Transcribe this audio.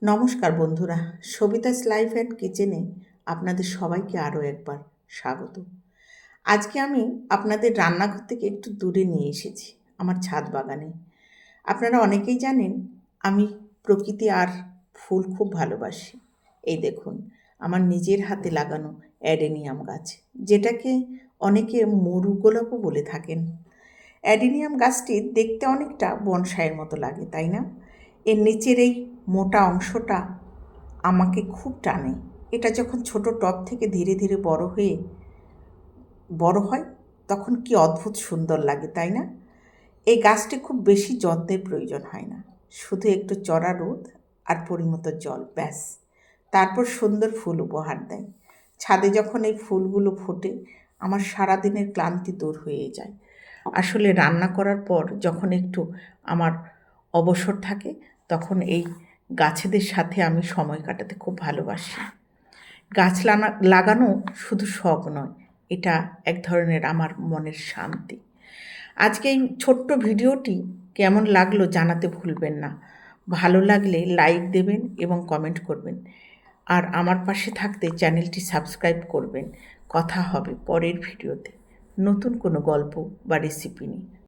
নমস্কার বন্ধুরা, সবিতাস life and কিচেনে আপনাদের সবাইকে আরও একবার স্বাগত। আজকে আমি আপনাদের রান্নাঘর থেকে একটু দূরে নিয়ে এসেছি, আমার ছাদ বাগানে। আপনারা অনেকেই জানেন আমি প্রকৃতি আর ফুল খুব ভালোবাসি। এই দেখুন, আমার নিজের হাতে লাগানো অ্যাডেনিয়াম গাছ, যেটাকে অনেকে মরু গোলাপও বলে থাকেন। অ্যাডেনিয়াম গাছটি দেখতে অনেকটা বনসাইয়ের মতো লাগে, তাই না? এর নিচের এই মোটা অংশটা আমাকে খুব টানে। এটা যখন ছোট টব থেকে ধীরে ধীরে বড় হয়, তখন কি অদ্ভুত সুন্দর লাগে, তাই না? এই গাছটি খুব বেশি যত্নের প্রয়োজন হয় না, শুধু একটু চড়া রোদ আর পরিমতো জল, ব্যাস। তারপর সুন্দর ফুল উপহার দেয়। ছাদে যখন এই ফুলগুলো ফোটে, আমার সারাদিনের ক্লান্তি দূর হয়ে যায়। আসলে রান্না করার পর যখন একটু আমার অবসর থাকে, তখন এই গাছেদের সাথে আমি সময় কাটাতে খুব ভালোবাসি। গাছ লাগানো শুধু শখ নয়, এটা এক ধরনের আমার মনের শান্তি। আজকে এই ছোট্ট ভিডিওটি কেমন লাগলো জানাতে ভুলবেন না। ভালো লাগলে লাইক দেবেন এবং কমেন্ট করবেন। আর আমার পাশে থাকতে চ্যানেলটি সাবস্ক্রাইব করবেন। কথা হবে পরের ভিডিওতে নতুন কোনো গল্প বা রেসিপি নিয়ে।